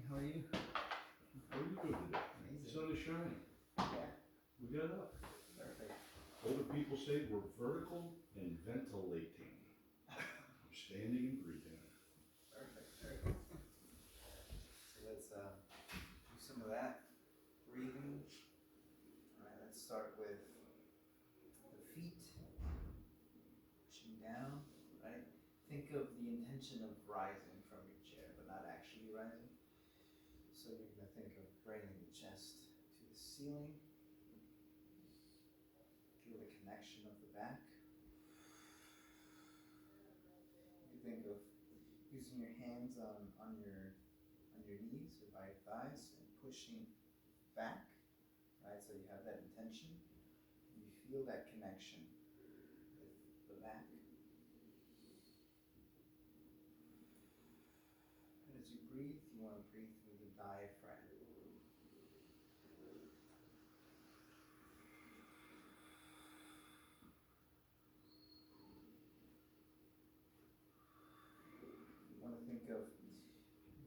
How are you? What are you doing today? Amazing. The sun is shining. Yeah, We got up. perfect. Older people say we're vertical and ventilating. I'm standing and breathing. Perfect. So let's do some of that breathing. All right, let's start with the feet, pushing down, right? Think of the intention of rising from your chair, but not actually rising. So you're gonna think of bringing the chest to the ceiling. Feel the connection of the back. You think of using your hands on your knees or by your thighs and pushing back, right? So you have that intention. You feel that connection with the back. And as you breathe, you want to breathe through the diaphragm. You want to think of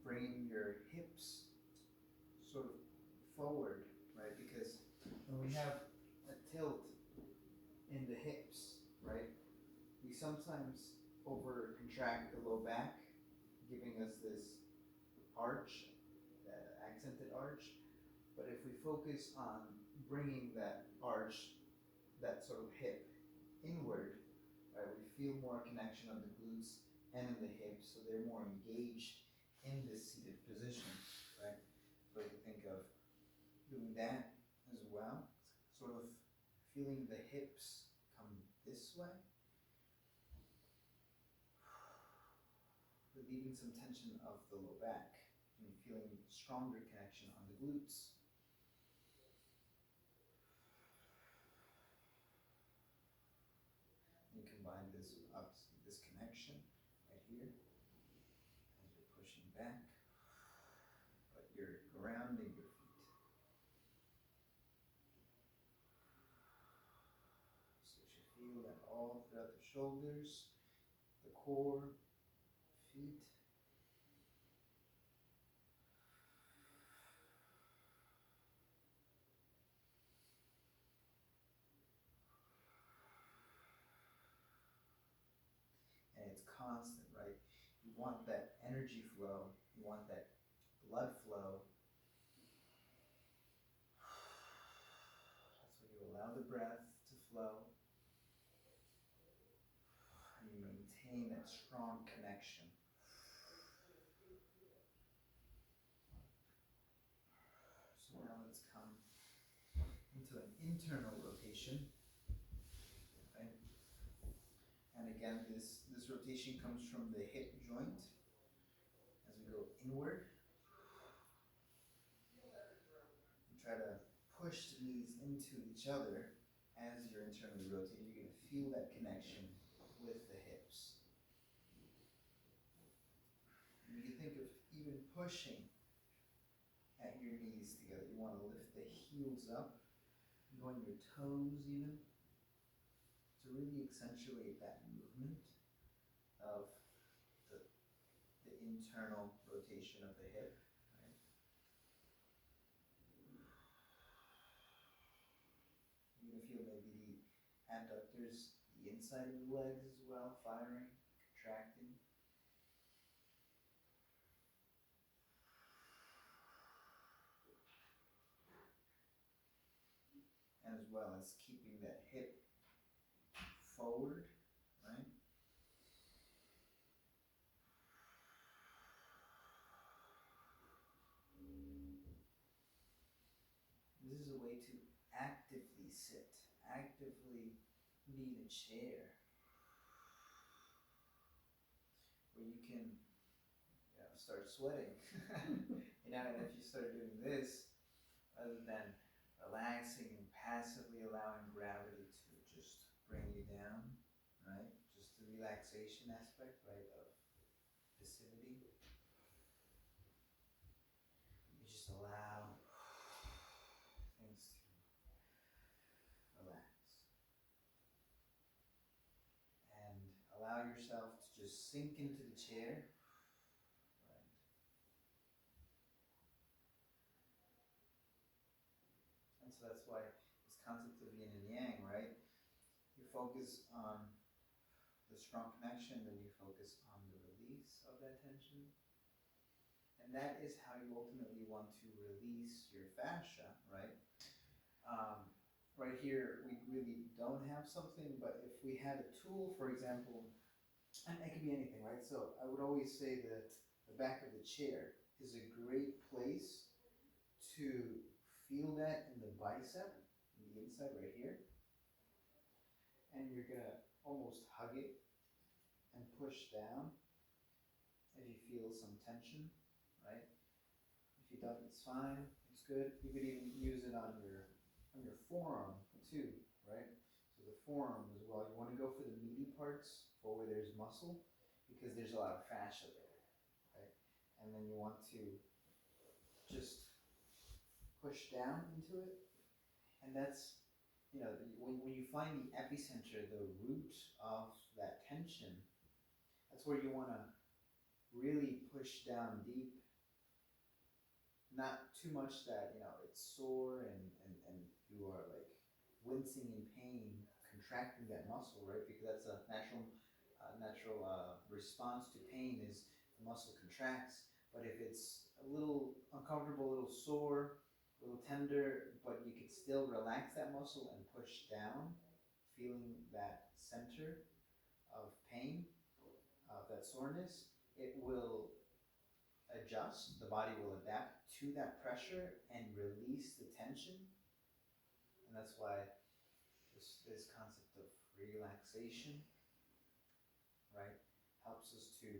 bringing your hips sort of forward, right? Because when we have a tilt in the hips, right, we sometimes over contract the low back, giving us this arch, that accented arch. But if we focus on bringing that arch, that sort of hip inward, right, we feel more connection of the glutes and in the hips, so they're more engaged in this seated position, right? So you think of doing that as well, sort of feeling the hips come this way, relieving some tension of the low back, and feeling stronger connection on the glutes. You combine this with obviously this connection right here as you're pushing back, but you're grounding your feet. So you should feel that all throughout the shoulders, the core, feet. And it's constant, right? You want that energy flow, you want that blood flow. That's when you allow the breath to flow and you maintain that strong connection. So now let's come into an internal rotation. Right? And again, this rotation comes from the hip joint as we go inward. You try to push the knees into each other as you're internally rotating. You're going to feel that connection with the hips. And you can think of even pushing at your knees together. You want to lift the heels up, going your toes even, to really accentuate that movement of the internal rotation of the hip. Right? You're going to feel maybe the adductors, the inside of the legs as well, firing, contracting. And as well as keeping that hip forward, right? This is a way to actively sit, actively be in a chair, where you can start sweating. And if you start doing this, rather than relaxing and passively allowing gravity to just bring you down, right? Just the relaxation aspect, right, of passivity. You just allow things to relax. And allow yourself to just sink into the chair. Right. So that's why this concept of yin and yang, right? You focus on the strong connection, then you focus on the release of that tension. And that is how you ultimately want to release your fascia, right? Right here, we really don't have something, but if we had a tool, for example, and it could be anything, right? So I would always say that the back of the chair is a great place to feel that in the bicep, in the inside right here. And you're gonna almost hug it and push down if you feel some tension, right? If you don't, it's fine, it's good. You could even use it on your forearm too, right? So the forearm as well. You want to go for the meaty parts, for where there's muscle, because there's a lot of fascia there, right? And then you want to just push down into it, and that's, you know, when you find the epicenter, the root of that tension, that's where you want to really push down deep. Not too much that, you know, it's sore and you are like wincing in pain, contracting that muscle, right? Because that's a natural response to pain is the muscle contracts. But if it's a little uncomfortable, a little sore, a little tender, but you could still relax that muscle and push down, feeling that center of pain, of that soreness, it will adjust, the body will adapt to that pressure and release the tension. And that's why this concept of relaxation, right, helps us to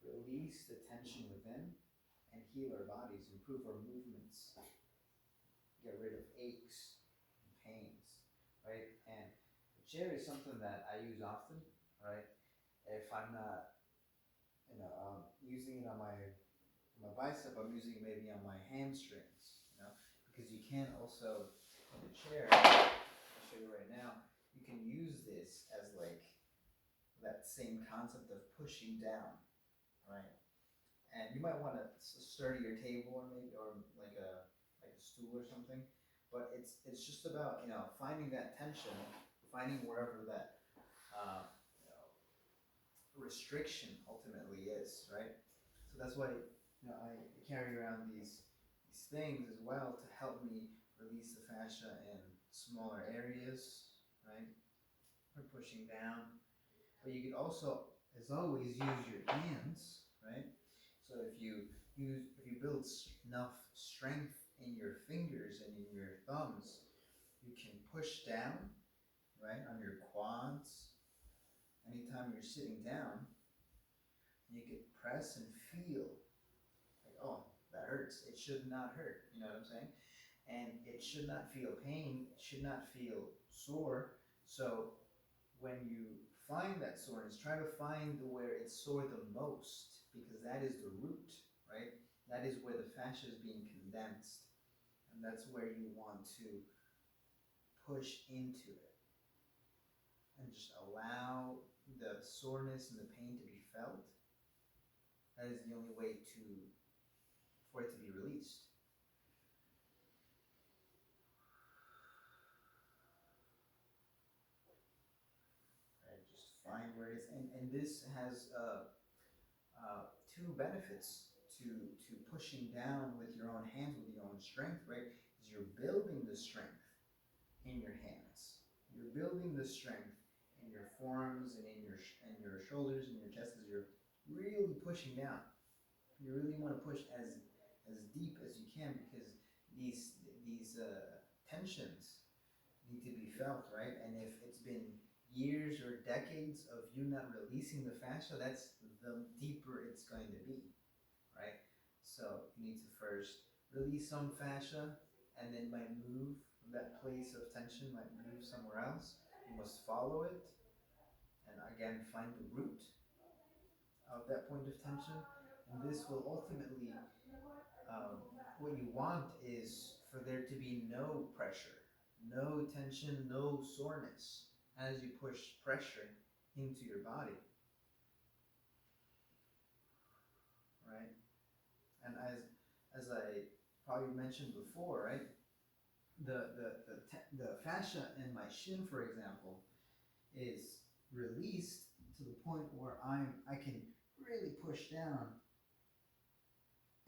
release the tension within and heal our bodies, improve our movements, get rid of aches and pains, right? And the chair is something that I use often, right? If I'm not, using it on my bicep, I'm using it maybe on my hamstrings, because you can also, in the chair, I'll show you right now, you can use this as like that same concept of pushing down, right? And you might want a sturdier table, or maybe, or like a stool or something. But it's just about, finding that tension, finding wherever that restriction ultimately is, right? So that's why I carry around these things as well to help me release the fascia in smaller areas, right? Or pushing down. But you could also, as always, use your hands, right? So if you build enough strength in your fingers and in your thumbs, you can push down, right, on your quads. Anytime you're sitting down, you could press and feel like, oh, that hurts. It should not hurt. You know what I'm saying? And it should not feel pain. It should not feel sore. So when you find that soreness, try to find where it's sore the most, because that is the root, right? That is where the fascia is being condensed. And that's where you want to push into it. And just allow the soreness and the pain to be felt. That is the only way for it to be released. Right, just find where it is. And this has two benefits to pushing down with your own hands, with your own strength, right? Is you're building the strength in your hands. You're building the strength in your forearms and in your shoulders and your chest as you're really pushing down. You really want to push as deep as you can, because these tensions need to be felt, right? And if it's been years or decades of you not releasing the fascia, that's the deeper it's going to be, right? So you need to first release some fascia, and then might move that place of tension, might move somewhere else. You must follow it, and again find the root of that point of tension. And this will ultimately, what you want is for there to be no pressure, no tension, no soreness as you push pressure into your body, right? And as I probably mentioned before, right? the fascia in my shin, for example, is released to the point where I can really push down,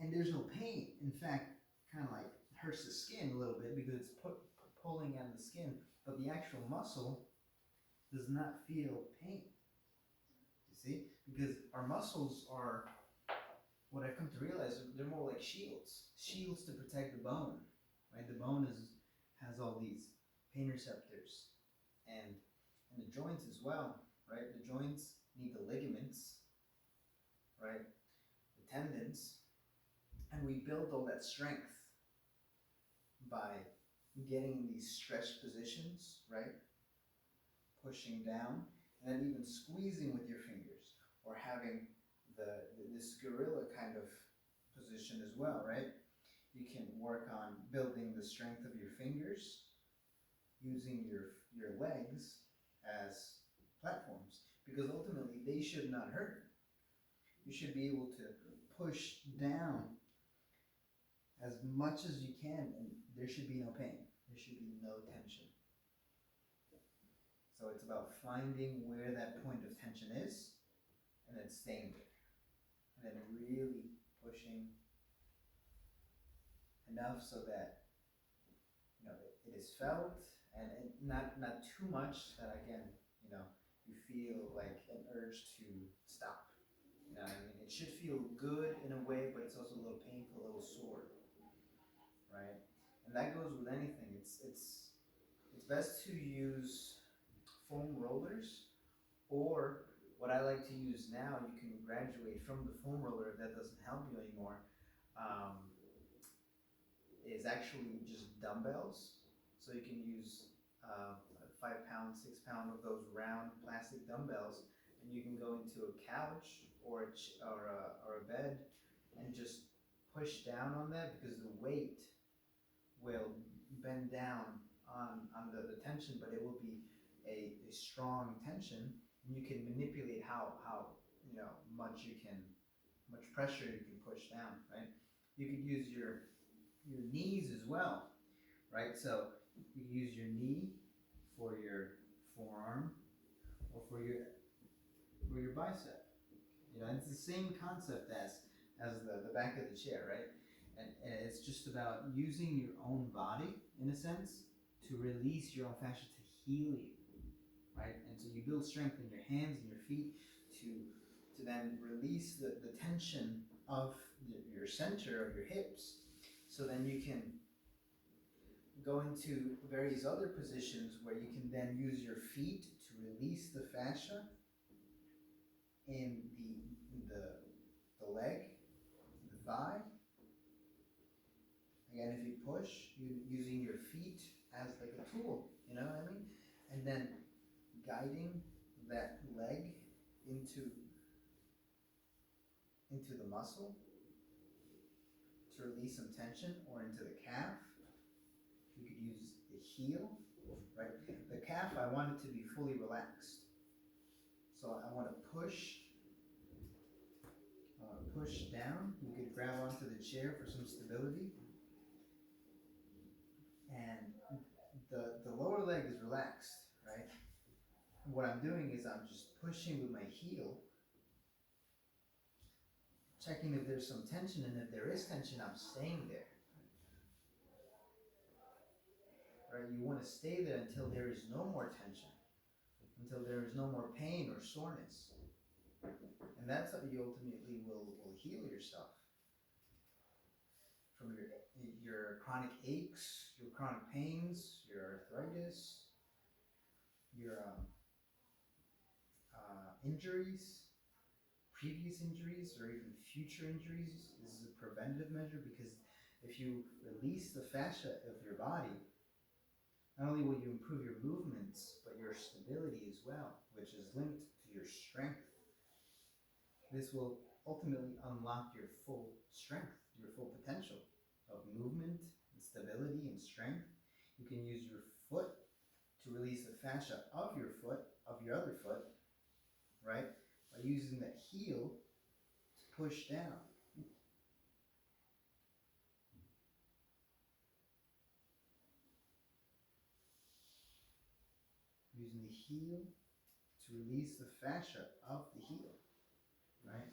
and there's no pain. In fact, kind of like hurts the skin a little bit because it's pulling on the skin, but the actual muscle does not feel pain. You see, because our muscles are, what I've come to realize, they're more like shields to protect the bone, right? The bone has all these pain receptors, and the joints as well, right? The joints need the ligaments, right? The tendons, and we build all that strength by getting in these stretch positions, right? Pushing down, and then even squeezing with your fingers, or having this gorilla kind of position as well, right? You can work on building the strength of your fingers, using your legs as platforms, because ultimately they should not hurt. You should be able to push down as much as you can, and there should be no pain. There should be no tension. So it's about finding where that point of tension is, and then staying there, and then really pushing enough so that it is felt, and not too much that again you feel like an urge to stop. I mean, it should feel good in a way, but it's also a little painful, a little sore, right? And that goes with anything. It's best to use foam rollers, or what I like to use now, you can graduate from the foam roller if that doesn't help you anymore, is actually just dumbbells. So you can use 5 pound, 6 pound of those round plastic dumbbells, and you can go into a couch or a bed and just push down on that, because the weight will bend down on the tension, but it will be a strong tension, and you can manipulate how much pressure you can push down, right? You could use your knees as well, right? So you can use your knee for your forearm, or for your bicep. And it's the same concept as the back of the chair, right? And it's just about using your own body, in a sense, to release your own fascia, to heal you, right? And so you build strength in your hands and your feet to then release the tension of your center of your hips, so then you can go into various other positions where you can then use your feet to release the fascia in the leg, the thigh. Again, if you push, you're using your feet as like a tool, you know what I mean? And then guiding that leg into the muscle to release some tension, or into the calf. You could use the heel, right? The calf, I want it to be fully relaxed. So I want to push down. You could grab onto the chair for some stability. And the lower leg is relaxed, right? What I'm doing is I'm just pushing with my heel, checking if there's some tension, and if there is tension, I'm staying there. Right? You want to stay there until there is no more tension, until there is no more pain or soreness. And that's how you ultimately will heal yourself from your chronic aches, your chronic pains, your arthritis, your injuries, previous injuries, or even future injuries. This is a preventative measure, because if you release the fascia of your body, not only will you improve your movements, but your stability as well, which is linked to your strength. This will ultimately unlock your full strength, your full potential of movement and stability and strength. You can use your foot to release the fascia of your foot, of your other foot, right? By using that heel to push down. using the heel to release the fascia of the heel, right?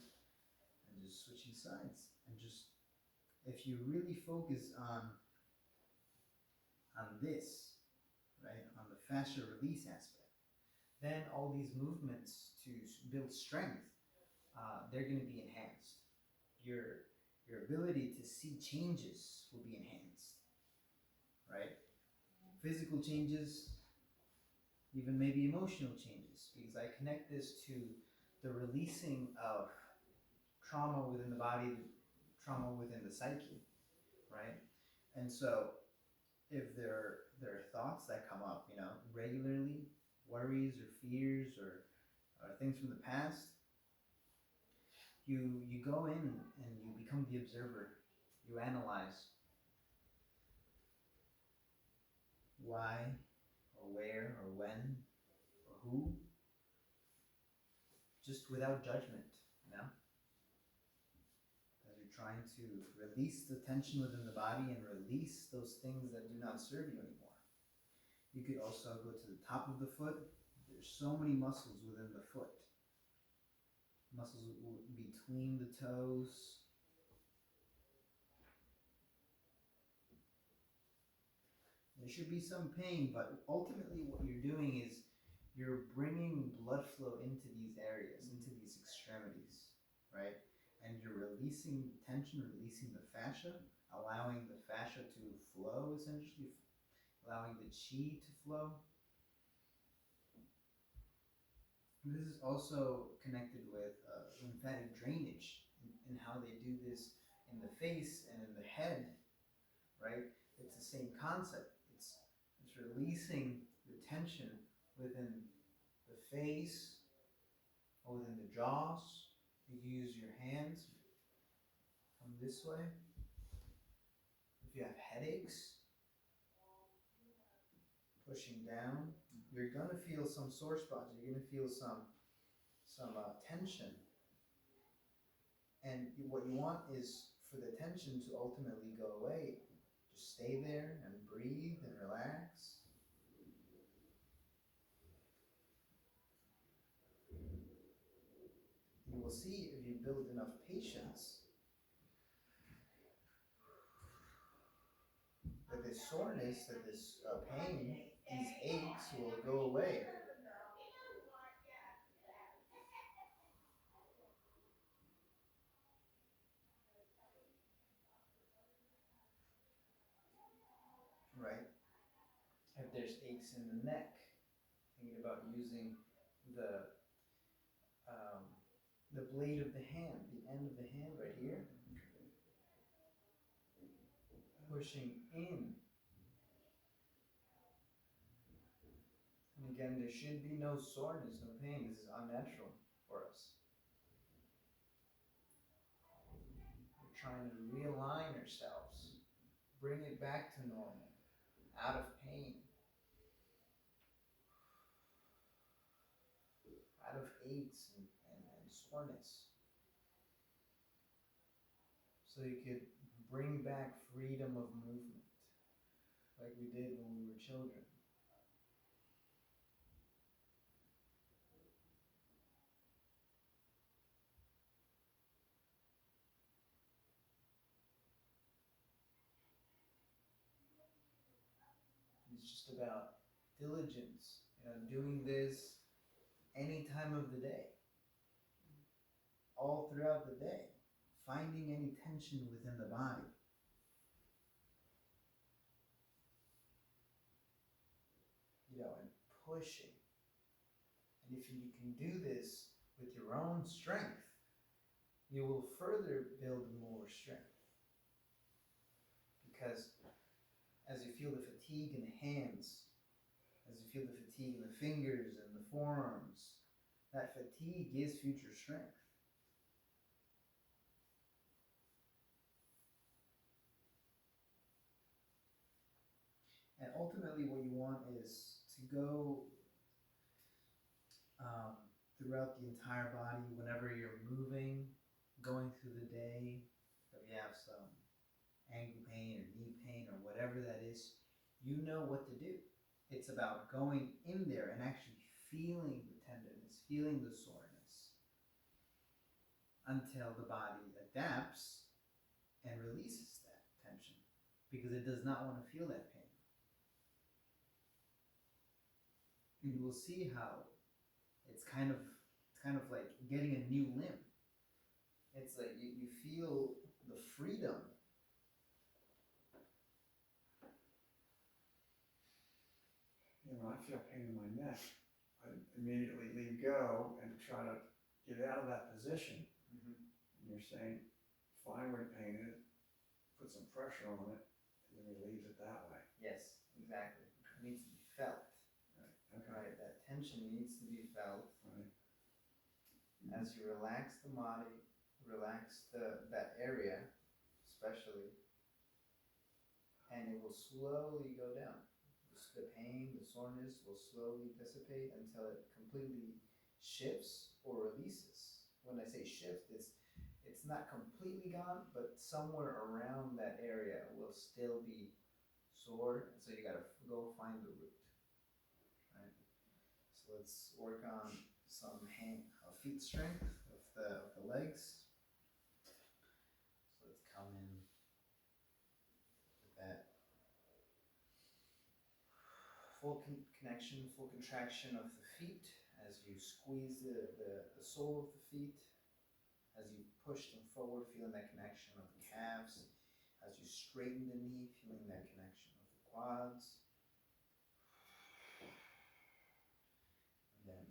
And just switching sides. And just, if you really focus on this, right, on the fascia release aspect, then all these movements to build strength, they're going to be enhanced. Your ability to see changes will be enhanced, right? Physical changes, even maybe emotional changes, because I connect this to the releasing of trauma within the body, trauma within the psyche, right? And so if there are thoughts that come up, regularly, worries or fears or things from the past, you go in and you become the observer. You analyze why or where or when or who, just without judgment, as you're trying to release the tension within the body and release those things that do not serve you anymore. You could also go to the top of the foot. There's so many muscles within the foot. Muscles between the toes. There should be some pain, but ultimately what you're doing is you're bringing blood flow into these areas, into these extremities, right? And you're releasing tension, releasing the fascia, allowing the fascia to flow, essentially, allowing the chi to flow. And this is also connected with lymphatic drainage and how they do this in the face and in the head, right? It's the same concept. It's releasing the tension within the face or within the jaws. You use your hands, come this way. If you have headaches, pushing down, you're gonna feel some sore spots. You're gonna feel some tension. And what you want is for the tension to ultimately go away. Just stay there and breathe and relax. You will see if you build enough patience that this soreness, that this pain, these aches will go away. Right? If there's aches in the neck, thinking about using the blade of the hand, the end of the hand right here, pushing in. And again, there should be no soreness, no pain. This is unnatural for us. We're trying to realign ourselves, bring it back to normal, out of pain, out of aches and soreness. So you could bring back freedom of movement, like we did when we were children. It's just about diligence, doing this any time of the day, all throughout the day, finding any tension within the body. And pushing. And if you can do this with your own strength, you will further build more strength. Because as you feel the fatigue in the hands, as you feel the fatigue in the fingers and the forearms, that fatigue is future strength. And ultimately what you want is to go throughout the entire body, whenever you're moving, going through the day, if you have some ankle pain or knee pain or whatever that is, you know what to do. It's about going in there and actually feeling the tenderness, feeling the soreness, until the body adapts and releases that tension, because it does not want to feel that pain. And you will see how it's kind of like getting a new limb. It's like you feel the freedom. When I feel pain in my neck, I immediately leave go and try to get out of that position. Mm-hmm. And you're saying, find where the pain is, put some pressure on it, and then release it that way. Yes, exactly. It needs to be felt. Right. Okay. Right, that tension needs to be felt. Right. As you relax the body, relax that area, especially, and it will slowly go down. The pain, the soreness will slowly dissipate until it completely shifts or releases. When I say shift, it's not completely gone, but somewhere around that area will still be sore. So you gotta go find the root. Right. So let's work on some feet strength of the legs. So let's come in with that full connection, full contraction of the feet as you squeeze the sole of the feet, as you push them forward, feeling that connection of the calves, as you straighten the knee, feeling that connection of the quads. And then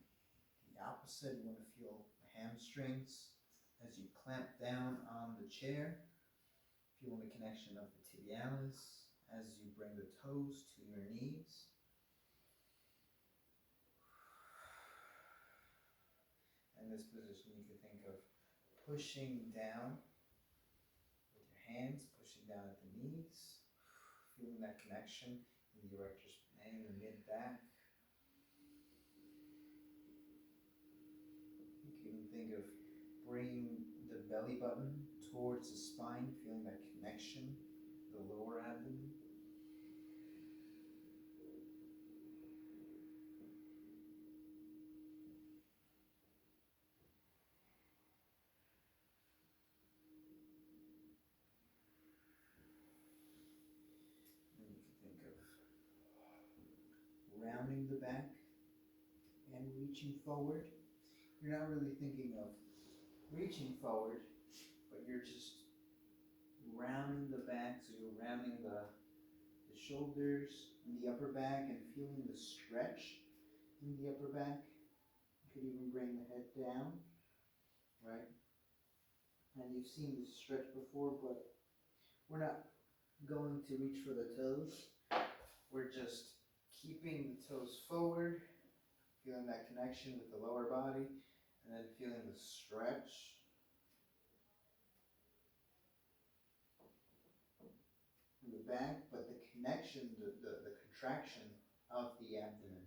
the opposite, you want to feel the hamstrings as you clamp down on the chair, feeling the connection of the tibialis as you bring the toes to your knees. In this position, you can think of pushing down with your hands, pushing down at the knees, feeling that connection in the erector spinae, the mid-back. You can even think of bringing the belly button towards the spine, feeling that connection, the lower abdomen. And you can think of rounding the back and reaching forward. You're not really thinking of reaching forward, but you're just rounding the back, so you're rounding the shoulders and the upper back and feeling the stretch in the upper back. You could even bring the head down, right? And you've seen this stretch before, but we're not going to reach for the toes. We're just keeping the toes forward, feeling that connection with the lower body, and then feeling the stretch. In the back, but the connection, the contraction of the abdomen.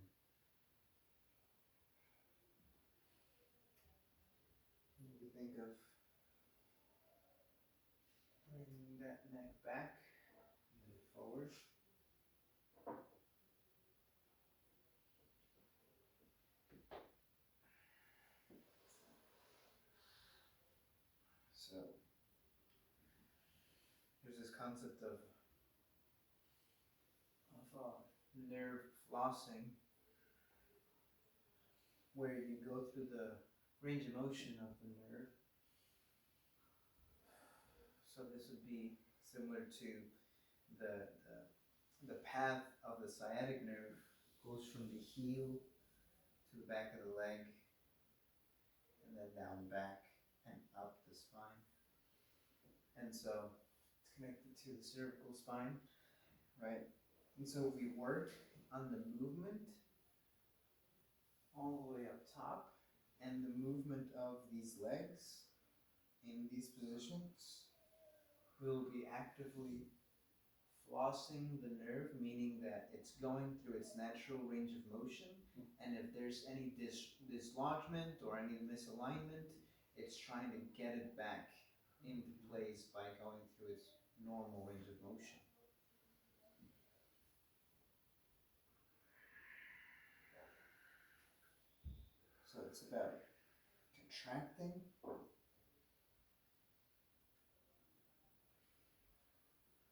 You can think of bringing that neck back and then forward. So there's this concept of nerve flossing, where you go through the range of motion of the nerve. So this would be similar to the path of the sciatic nerve goes from the heel to the back of the leg, and then down back and up the spine. And so it's connected to the cervical spine, right? And so we work on the movement all the way up top and the movement of these legs in these positions. We'll be actively flossing the nerve, meaning that it's going through its natural range of motion, and if there's any dislodgement or any misalignment, it's trying to get it back into place by going through its normal range of motion. it's about contracting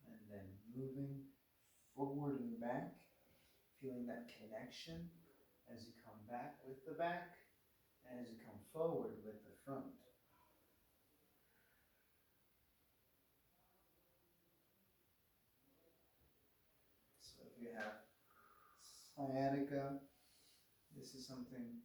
and then moving forward and back, feeling that connection as you come back with the back and as you come forward with the front. So if you have sciatica, this is something